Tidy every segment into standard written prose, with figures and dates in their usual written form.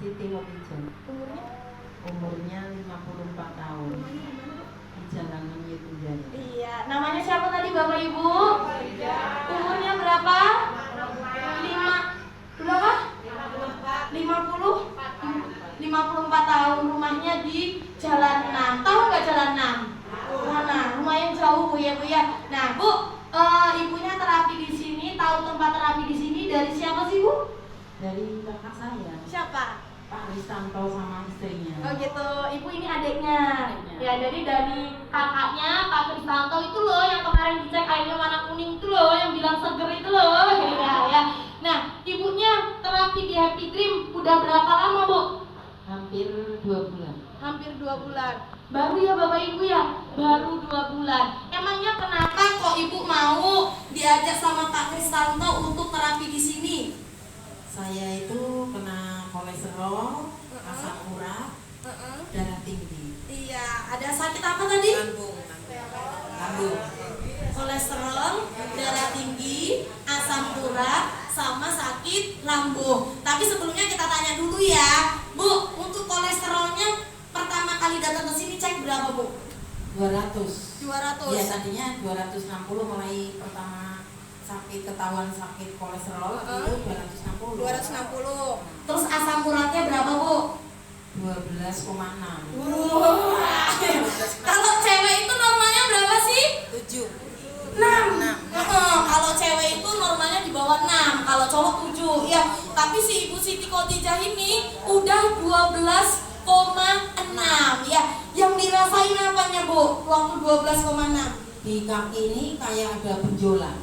Siti Hobijan. Umurnya 54 tahun. Di Jalan Menyetunjaya. Iya, namanya siapa tadi Bapak Ibu? Umurnya berapa? 54 tahun. Rumahnya di Jalan 6. Tahu nggak Jalan 6? Mana? Rumah yang jauh Bu ya Bu ya. Nah Bu, ibunya terapi di sini. Tahu tempat terapi di sini dari siapa sih Bu? Dari kakak saya. Siapa? Pak Ristanto sama istrinya. Oh gitu, ibu ini adiknya. Ya, jadi dari kakaknya Pak Kristanto itu loh yang kemarin dicek airnya warna kuning itu loh, yang bilang seger itu loh, ya. Nah, ibunya terapi di Happy Dream udah berapa lama Bu? Hampir 2 bulan. Hampir 2 bulan. Baru ya Bapak Ibu ya? Baru 2 bulan. Emangnya kenapa kok ibu mau diajak sama Pak Kristanto untuk terapi di sini? Saya itu kena kolesterol, asam urat, darah tinggi. Iya, ada sakit apa tadi? Lambung. Kolesterol, darah tinggi, asam urat, sama sakit lambung. Tapi sebelumnya kita tanya dulu ya, Bu, untuk kolesterolnya pertama kali datang ke sini cek berapa Bu? 200. 200. Ya tadinya 260 mulai pertama ketahuan sakit kolesterol itu 260. 260. Terus asam uratnya berapa Bu? 12,6. Kalau cewek itu normalnya berapa sih? 7. 6. Kalau cewek itu normalnya di bawah 6, kalau cowok 7. Ya, tapi si Ibu Siti Khotijah ini udah 12,6 ya. Yang dirasain apanya Bu? Waktu 12,6. Di kaki ini kayak ada benjolan.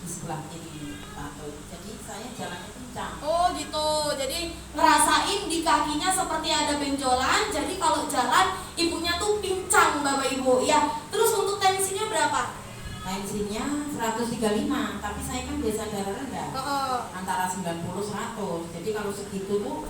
Di sebelah kiri tato. Jadi saya jalannya kencang. Oh gitu, jadi ngerasain di kakinya seperti ada benjolan. Jadi kalau jalan ibunya tuh pincang Bapak Ibu ya. Terus untuk tensinya berapa? Tensinya 135, tapi saya kan biasa darah rendah. Antara 90-100. Jadi kalau segitu tuh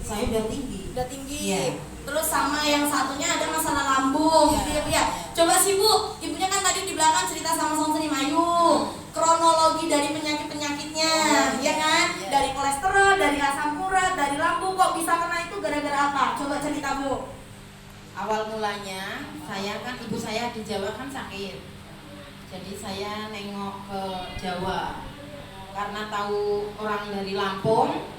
saya udah tinggi. Udah tinggi. Yeah. Terus sama yang satunya ada masalah lambung gitu ya Bu ya. Coba sih Bu, ibunya kan tadi di belakang cerita sama Sonsri Mayu kronologi dari penyakit-penyakitnya, ya kan? Dari kolesterol, dari asam urat, dari lambung, kok bisa kena itu gara-gara apa? Coba cerita Bu. Awal mulanya saya kan ibu saya di Jawa kan sakit. Jadi saya nengok ke Jawa karena tahu orang dari Lampung.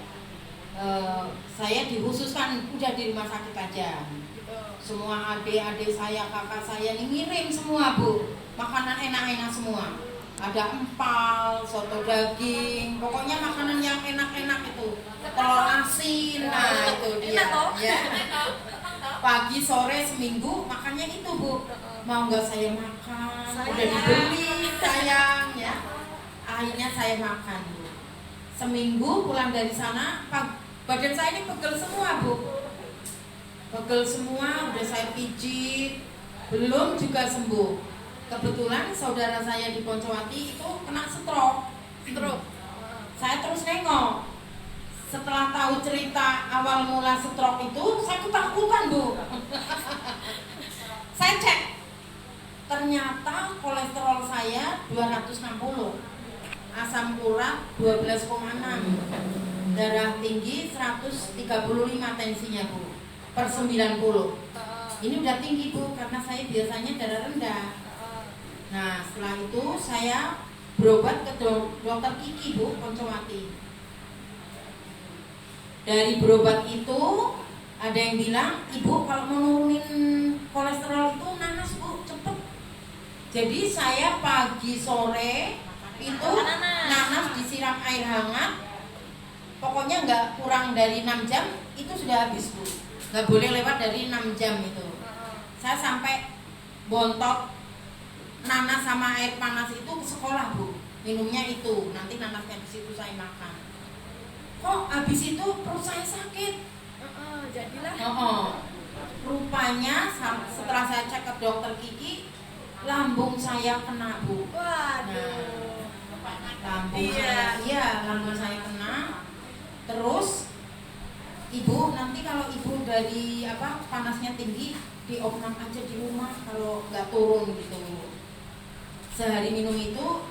Saya dikhususkan udah di rumah sakit aja. Semua adik-adik saya, kakak saya ini ngirim semua Bu, makanan enak-enak semua. Ada empal, soto daging, pokoknya makanan yang enak-enak itu. Telur asin, nah itu dia. Ya. Pagi sore seminggu makannya itu Bu. Mau nggak saya makan? Udah dibeli sayang ya. Akhirnya saya makan Bu. Seminggu pulang dari sana, badan saya ini pegel semua Bu. Pegel semua, udah saya pijit, belum juga sembuh. Kebetulan saudara saya di Poncowati itu kena stroke. Saya terus nengok. Setelah tahu cerita awal mula stroke itu, saya ketakutan Bu. Saya cek, ternyata kolesterol saya 260, asam urat 12,6, darah tinggi 135 tensinya Bu, per 90. Ini udah tinggi Bu, karena saya biasanya darah rendah. Nah setelah itu saya berobat ke dokter Kiki Bu, Poncowati. Dari berobat itu ada yang bilang, ibu kalau mau nurunin kolesterol itu nanas Bu, cepet. Jadi saya pagi sore itu nanas disiram air hangat, pokoknya nggak kurang dari 6 jam itu sudah habis Bu, nggak boleh lewat dari 6 jam itu. Saya sampai bontot nanas sama air panas itu ke sekolah Bu, minumnya itu, nanti nanasnya di situ saya makan. Kok habis itu perut saya sakit? Jadilah. Rupanya setelah saya cek ke dokter Kiki, lambung saya kena Bu. Waduh. Lambung lambung saya kena. Terus ibu nanti kalau ibu dari panasnya tinggi, diopnam aja di rumah kalau nggak turun gitu. Sehari minum itu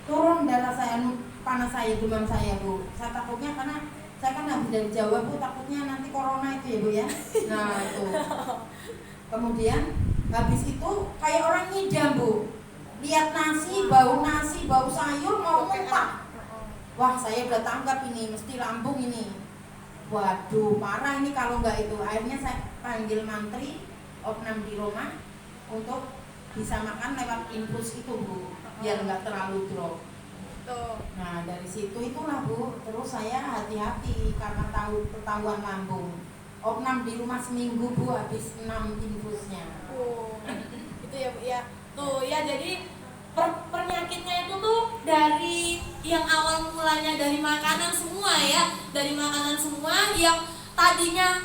turun darah saya, panas saya, demam saya Bu. Saya takutnya karena saya kan habis dari Jawa Bu, takutnya nanti corona itu ya Bu ya. Nah itu. Kemudian habis itu kayak orang ngidam Bu. Lihat nasi, bau sayur mau muntah. Wah saya udah tangkap ini, mesti lambung ini. Waduh parah ini kalau nggak itu. Akhirnya saya panggil mantri opnam di rumah untuk bisa makan lewat infus itu Bu, biar nggak terlalu drop. Nah dari situ itulah Bu, terus saya hati-hati karena tahu ketahuan lambung. Opnam di rumah seminggu Bu, habis 6 infusnya. Itu ya Bu ya. Tuh ya, jadi penyakitnya itu tuh dari yang awal mulanya dari makanan semua ya, dari makanan semua yang tadinya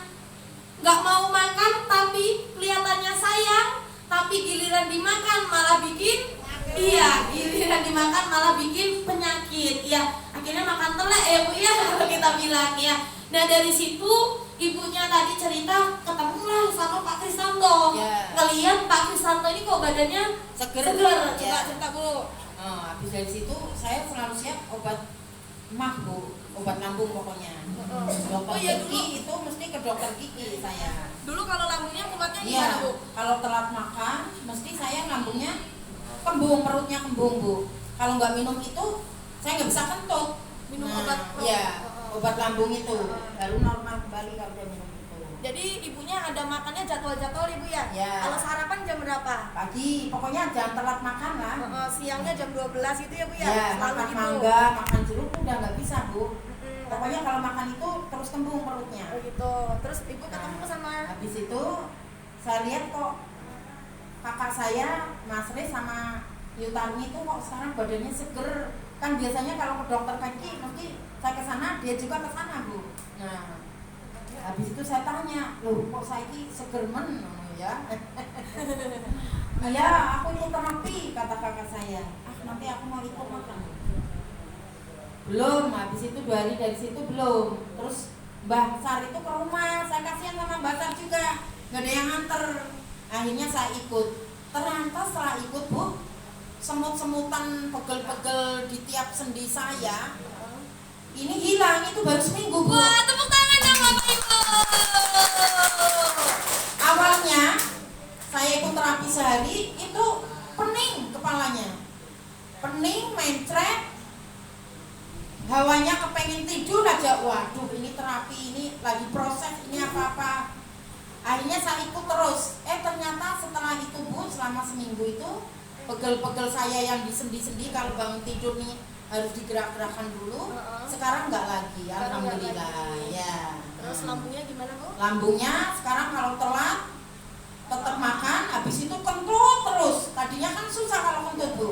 nggak mau makan tapi kelihatannya sayang, tapi giliran dimakan malah bikin giliran dimakan malah bikin penyakit ya, akhirnya makan telek ya Bu ya kalau kita bilang ya. Nah dari situ ibunya tadi cerita ketemulah sama Pak Kristanto, ngelihat Pak Kristanto ini kok badannya seger. Coba cerita Bu. Habis dari situ saya selalu siap obat mah Bu, obat lambung pokoknya. Dokter gigi itu mesti ke dokter gigi saya. Dulu kalau lambungnya kumatnya gimana Bu? Kalau telat makan mesti saya lambungnya kembung, perutnya kembung Bu. Kalau nggak minum itu saya nggak bisa kentut. Minum obat obat lambung itu baru normal kembali kalau udah minum itu. Jadi ibunya ada makannya jadwal-jadwal Ibu ya? Kalau sarapan jam berapa? Pagi, pokoknya jangan telat makan lah. Siangnya jam 12 itu ya Bu ya? Makan mangga, makan jeruk udah nggak bisa Bu. Pokoknya kalau makan itu terus kembung perutnya. Gitu. Terus ibu ketemu sama. Habis itu saya lihat kok kakak saya Mas Riz sama Yutarni itu kok sekarang badannya seger. Kan biasanya kalau ke dokter kaki mesti saya ke sana, dia juga ke sana Bu. Nah, habis itu saya tanya, loh kok saya ini seger men ya? Iya, aku ikut terapi kata kakak saya. Nanti aku mau ikut makan. Belum, habis itu 2 hari dari situ belum. Terus Mbah Sar itu ke rumah, saya kasihan sama Mbah Sar juga, nggak ada yang nganter. Akhirnya saya ikut. Ternyata setelah ikut Bu, semut-semutan pegel-pegel di tiap sendi saya ini hilang, itu baru seminggu Bu. Wah, tepuk tangan dong Bapak Ibu. Awalnya saya ikut terapi sehari itu pening kepalanya, pening, mencret, hawanya kepengen tidur aja. Waduh ini terapi ini lagi proses ini apa-apa. Akhirnya saya ikut terus. Ternyata setelah itu Bu, selama seminggu itu pegel-pegel saya yang di sendi-sendi kalau bangun tidur nih harus digerak-gerakkan dulu. Sekarang enggak lagi, alhamdulillah ya. Terus lambungnya gimana Bu? Lambungnya sekarang kalau telat tetap makan, habis itu kentut terus. Tadinya kan susah kalau kentut Bu.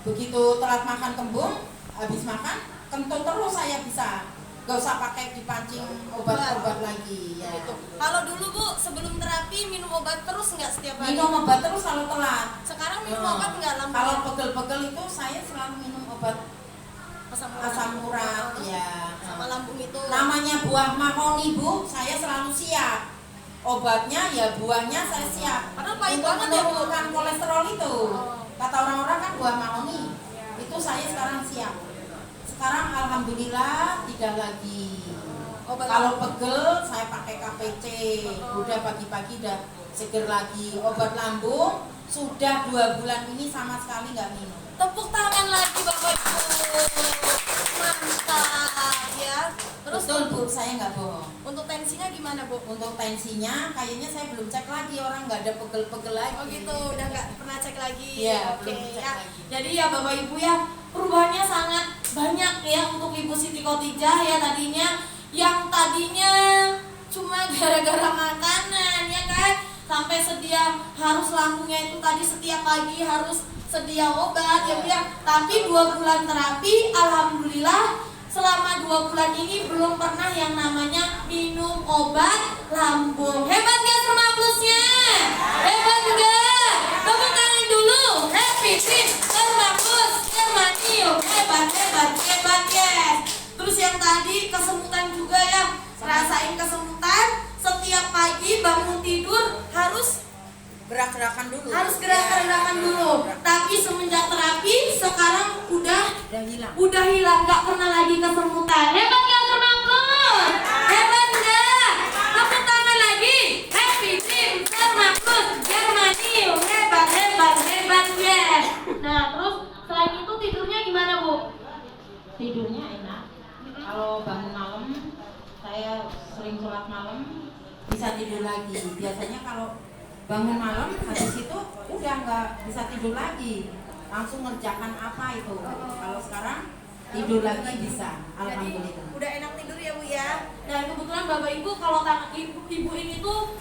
Begitu telat makan kembung, habis makan kentut terus saya bisa. Gak usah pakai dipancing obat-obat lagi ya. Kalau dulu Bu, sebelum terapi minum obat terus nggak setiap hari? Minum obat terus kalau telat. Sekarang minum obat nggak lambungnya? Kalau pegel-pegel itu saya selalu minum obat asam urat ya. Sama lambung itu. Namanya buah mahoni Bu, saya selalu siap. Obatnya ya buahnya saya siap. Padahal pahit untuk banget ya Bu. menurunkan kolesterol itu. Kata orang-orang kan buah mahoni. Itu saya sekarang siap. Sekarang alhamdulillah tidak lagi. Kalau pegel saya pakai KPC. Udah pagi-pagi udah seger lagi. Obat lambung sudah 2 bulan ini sama sekali nggak minum. Tepuk tangan lagi Bapak Ibu. Mantap ya. Terus betul Bu, saya nggak bohong. untuk tensinya gimana Bu? Untuk tensinya kayaknya saya belum cek lagi, orang nggak ada pegel-pegel lagi. Oh gitu, udah nggak pernah cek lagi. Iya, Oke belum cek ya. lagi. Jadi ya Bapak Ibu ya, perubahannya sangat banyak ya untuk Ibu Siti Khotijah ya. Tadinya cuma gara-gara makanan ya kan, sampai sedia harus lambungnya itu tadi setiap pagi harus sedia obat ya Bu ya. Tapi 2 bulan terapi alhamdulillah selama 2 bulan ini belum pernah yang namanya minum obat lambung. Hebat gak Serma Plusnya? Hebat gak? Tepuk tangan dulu. Happy Fit Serma Plus Sermanium. Hebat yes. Terus yang tadi kesemutan juga ya, rasain kesemutan setiap pagi bangun tidur harus gerak-gerakan dulu. Dulu. Tapi semenjak terapi sekarang udah hilang. Nggak pernah lagi kesemutan. Hebat ya Serma Plus. saya sering sholat malam bisa tidur lagi. Biasanya kalau bangun malam habis itu udah nggak bisa tidur lagi, langsung ngerjakan apa itu. Kalau sekarang tidur lagi bisa, alhamdulillah. Jadi udah enak tidur ya Bu ya. Dan kebetulan Bapak Ibu kalau ibu ini tuh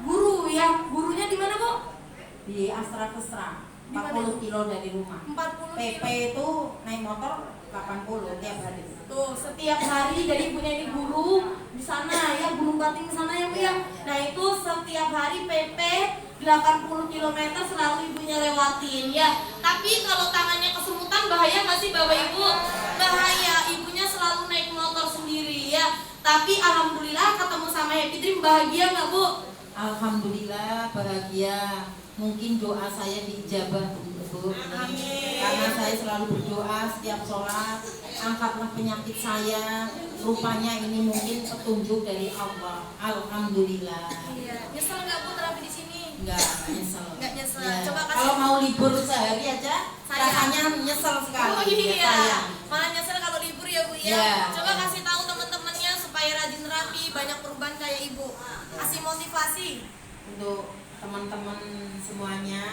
guru ya, gurunya di mana Bu? Di Astra Kesra, 40 kilo dari rumah. 40 PP itu naik motor 80 tiap hari. Tuh, setiap hari dari ibunya ini guru di sana ya, Gunung Bating sana ya Bu ya. Nah, itu setiap hari PP 80 km selalu ibunya lewatin ya. Tapi kalau tangannya kesemutan bahaya nggak sih Bapak Ibu? Bahaya, ibunya selalu naik motor sendiri ya. Tapi alhamdulillah ketemu sama Happy Dream, bahagia nggak Bu? Alhamdulillah bahagia. Mungkin doa saya diijabah Bu. Amin. Karena saya selalu berdoa setiap sholat, angkatlah penyakit saya. Rupanya ini mungkin petunjuk dari Allah. Alhamdulillah. Iya. Nyesel nggak Bu terapi di sini? Enggak nyesel. Nggak nyesel. Ya. Coba kasih. Kalau mau libur sehari aja, rasanya nyesel sekali. Oh iya. Sayang. Malah nyesel kalau libur ya Bu ya. Ya. Coba kasih tahu teman-temannya supaya rajin terapi, banyak perubahan kayak Ibu. Kasih motivasi. Untuk teman-teman semuanya,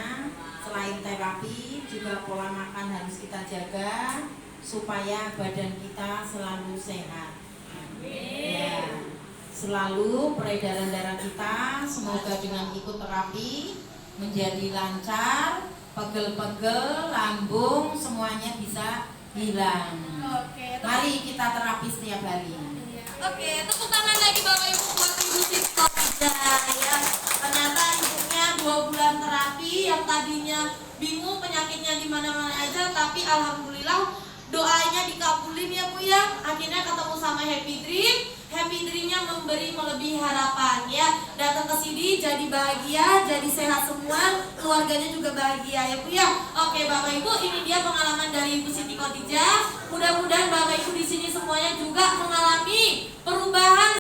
selain terapi juga pola makan harus kita jaga supaya badan kita selalu sehat. Ya, selalu peredaran darah kita semoga dengan ikut terapi menjadi lancar, pegel-pegel, lambung semuanya bisa hilang. Oke. Mari kita terapi setiap hari. Oke, tepuk tangan lagi Bapak Ibu buat Ibu TikTok ya. Ternyata ibunya 2 bulan terapi yang tadinya bingung penyakitnya di mana-mana aja, tapi alhamdulillah doanya dikabulin ya Bu ya. Akhirnya ketemu sama Happy Dream. Happy Dream-nya memberi melebihi harapan ya. Datang ke sini jadi bahagia, jadi sehat semua, keluarganya juga bahagia ya Bu ya. Oke Bapak Ibu, ini dia pengalaman dari Ibu Siti Khadijah. Mudah-mudahan Bapak Ibu di sini semuanya juga mengalami perubahan